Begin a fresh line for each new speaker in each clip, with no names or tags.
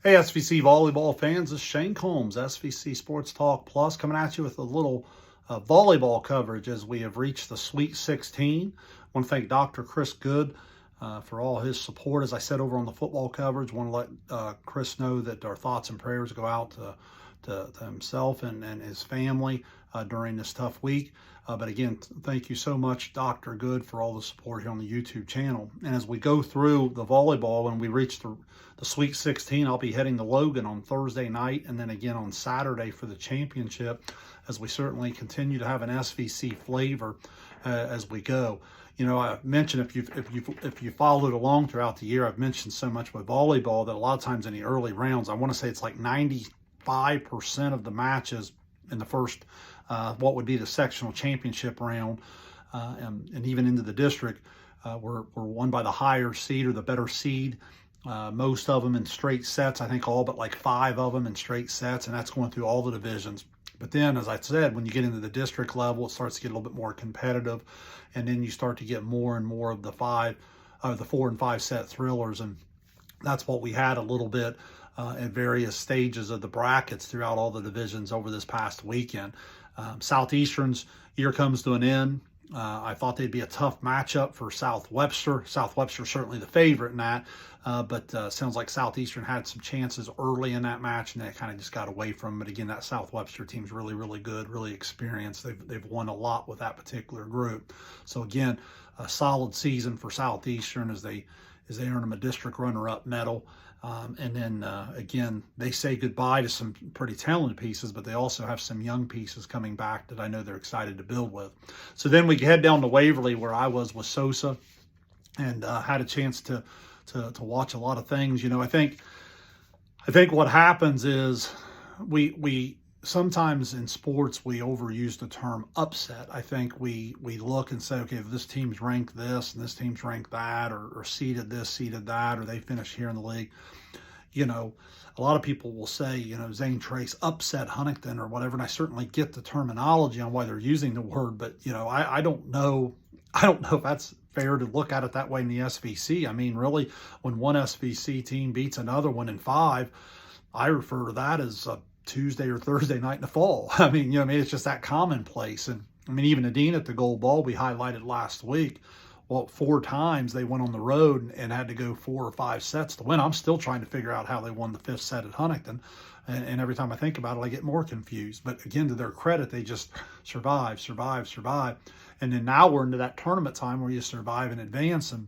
Hey, SVC volleyball fans, it's Shane Combs, SVC Sports Talk Plus, coming at you with a little volleyball coverage as we have reached the Sweet 16. I want to thank Dr. Chris Good for all his support. As I said over on the football coverage, I want to let Chris know that our thoughts and prayers go out to himself and his family during this tough week. But again, thank you so much, Dr. Good, for all the support here on the YouTube channel. And as we go through the volleyball, when we reach the Sweet 16, I'll be heading to Logan on Thursday night and then again on Saturday for the championship, as we certainly continue to have an SVC flavor as we go. You know, I mentioned if you followed along throughout the year, I've mentioned so much with volleyball that a lot of times in the early rounds, I want to say it's like 95% of the matches in the first, what would be the sectional championship round, and even into the district, were won by the higher seed or the better seed. Most of them in straight sets. I think all but like 5 of them in straight sets, and that's going through all the divisions. But then, as I said, when you get into the district level, it starts to get a little bit more competitive, and then you start to get more and more of the 4 and 5 set thrillers, and that's what we had a little bit at various stages of the brackets throughout all the divisions over this past weekend. Southeastern's year comes to an end. I thought they'd be a tough matchup for South Webster. South Webster certainly the favorite in that, but sounds like Southeastern had some chances early in that match, and they kind of just got away from it. But again, that South Webster team's really, really good, really experienced. They've won a lot with that particular group. So again, a solid season for Southeastern as they earn them a district runner-up medal. And then, again, they say goodbye to some pretty talented pieces, but they also have some young pieces coming back that I know they're excited to build with. So then we head down to Waverly, where I was with Sosa, and had a chance to watch a lot of things. You know, I think what happens is we sometimes in sports we overuse the term upset. I think we look and say, okay, if this team's ranked this and this team's ranked that, or seeded this, seeded that, or they finish here in the league. You know, a lot of people will say, you know, Zane Trace upset Huntington or whatever, and I certainly get the terminology on why they're using the word, but you know, I don't know if that's fair to look at it that way in the SVC. I mean, really, when one SVC team beats another one in 5, I refer to that as a Tuesday or Thursday night in the fall. I mean, you know, it's just that commonplace. And I mean, even Adina at the Gold Ball we highlighted last week, well, 4 times they went on the road and had to go 4 or 5 sets to win. I'm still trying to figure out how they won the 5th set at Huntington. And every time I think about it, I get more confused. But again, to their credit, they just survive. And then now we're into that tournament time where you survive and advance. And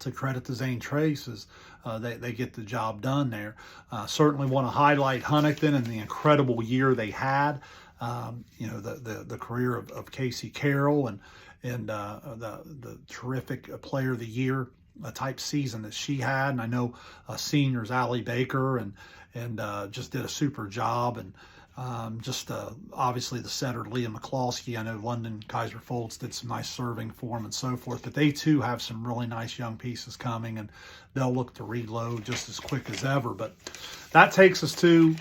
to credit to Zane Trace, they get the job done there. Certainly want to highlight Huntington and the incredible year they had. You know, the career of Casey Carroll and the terrific player of the year type season that she had. And I know seniors Allie Baker and just did a super job. And obviously the setter Leah McCloskey. I know London Kaiser Foltz did some nice serving for them and so forth, but they too have some really nice young pieces coming, and they'll look to reload just as quick as ever. But that takes us to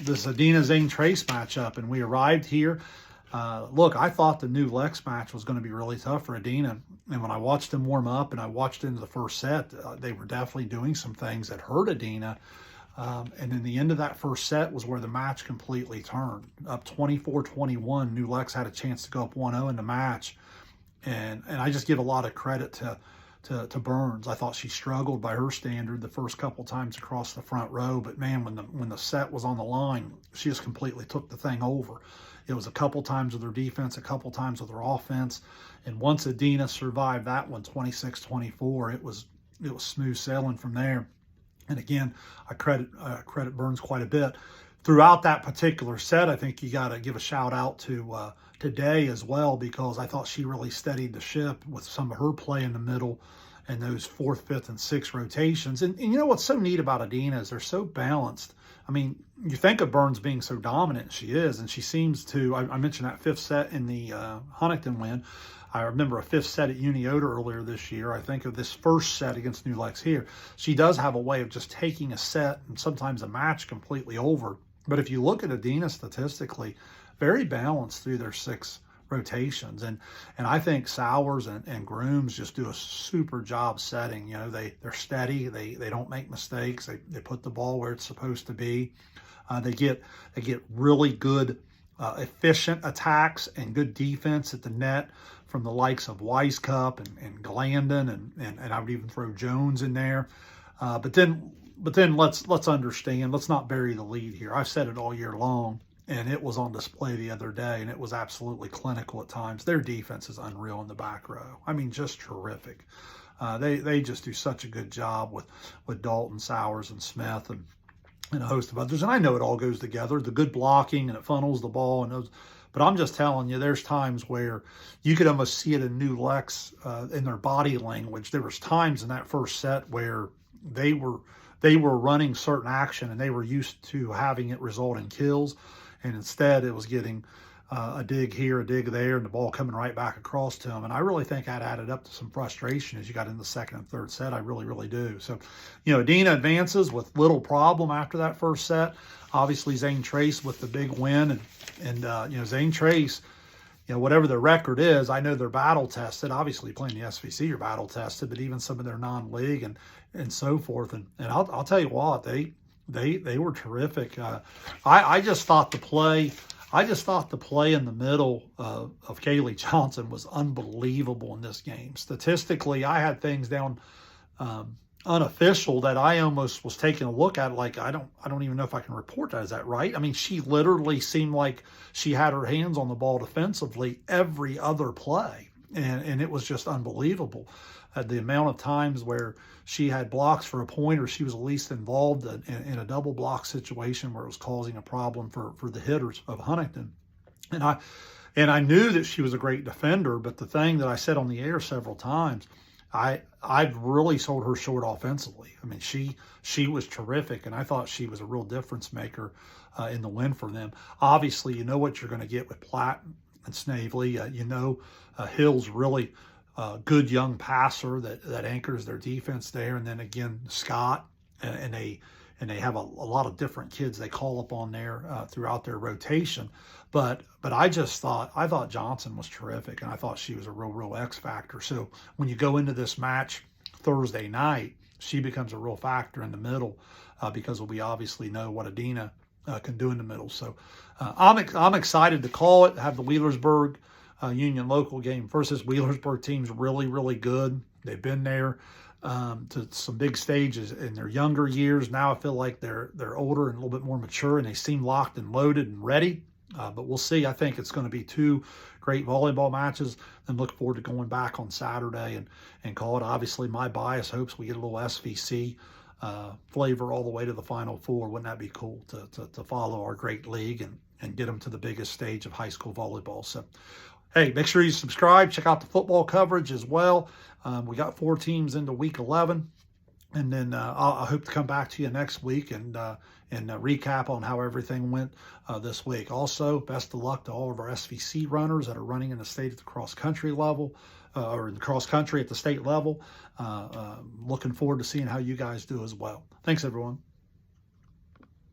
this Adina Zane Trace matchup, and we arrived here. Look, I thought the New Lex match was going to be really tough for Adina, and when I watched them warm up and I watched into the first set, they were definitely doing some things that hurt Adina. And then the end of that first set was where the match completely turned. Up 24-21, New Lex had a chance to go up 1-0 in the match. And I just give a lot of credit to Burns. I thought she struggled by her standard the first couple times across the front row. But man, when the set was on the line, she just completely took the thing over. It was a couple times with her defense, a couple times with her offense. And once Adina survived that one, 26-24, it was smooth sailing from there. And again, I credit Burns quite a bit. Throughout that particular set, I think you got to give a shout out to Day as well, because I thought she really steadied the ship with some of her play in the middle and those 4th, 5th, and 6th rotations. And you know what's so neat about Adina is they're so balanced. I mean, you think of Burns being so dominant, she is, and she seems to, I mentioned that 5th set in the Huntington win. I remember a 5th set at Uniota earlier this year. I think of this first set against New Lex here. She does have a way of just taking a set and sometimes a match completely over. But if you look at Adina statistically, very balanced through their 6 rotations. And I think Sowers and Grooms just do a super job setting. You know, they're steady. They don't make mistakes. They put the ball where it's supposed to be. They get really good efficient attacks and good defense at the net from the likes of Weiskup and Glandon and I would even throw Jones in there. But then let's understand. Let's not bury the lead here. I've said it all year long, and it was on display the other day, and it was absolutely clinical at times. Their defense is unreal in the back row. I mean, just terrific. They just do such a good job with Dalton, Sowers, and Smith, and a host of others. And I know it all goes together, the good blocking, and it funnels the ball. And those, but I'm just telling you, there's times where you could almost see it in New Lex in their body language. There was times in that first set where they were running certain action, and they were used to having it result in kills. And instead, it was getting a dig here, a dig there, and the ball coming right back across to them. And I really think that added up to some frustration as you got in the second and third set. I really, really do. So, you know, Adina advances with little problem after that first set. Obviously, Zane Trace with the big win. And you know, Zane Trace, you know, whatever their record is, I know they're battle tested. Obviously, playing the SVC, you're battle tested, but even some of their non-league and so forth. And I'll tell you what, they were terrific. I just thought the play in the middle of Kaylee Johnson was unbelievable in this game. Statistically, I had things down unofficial that I almost was taking a look at. Like, I don't even know if I can report that. Is that right? I mean, she literally seemed like she had her hands on the ball defensively every other play, and it was just unbelievable. The amount of times where she had blocks for a point, or she was at least involved in a double block situation where it was causing a problem for the hitters of Huntington. And I knew that she was a great defender, but the thing that I said on the air several times, I've really sold her short offensively. I mean, she was terrific, and I thought she was a real difference maker in the win for them. Obviously, you know what you're going to get with Platt and Snavely. You know, Hill's really good young passer that anchors their defense there, and then again Scott, and they have a lot of different kids they call upon there throughout their rotation. But I thought Johnson was terrific, and I thought she was a real X factor. So when you go into this match Thursday night, she becomes a real factor in the middle because we obviously know what Adina can do in the middle. So I'm excited to call it. Have the Wheelersburg Union local game versus Wheelersburg team's really good. They've been there to some big stages in their younger years. Now I feel like they're older and a little bit more mature, and they seem locked and loaded and ready. But we'll see. I think it's going to be two great volleyball matches, and look forward to going back on Saturday and call it. Obviously, my bias hopes we get a little SVC flavor all the way to the Final Four. Wouldn't that be cool to follow our great league and get them to the biggest stage of high school volleyball? So, hey, make sure you subscribe. Check out the football coverage as well. We got 4 teams into Week 11. And then I hope to come back to you next week and recap on how everything went this week. Also, best of luck to all of our SVC runners that are running in the state at the cross-country level, or in the cross-country at the state level. Looking forward to seeing how you guys do as well. Thanks, everyone.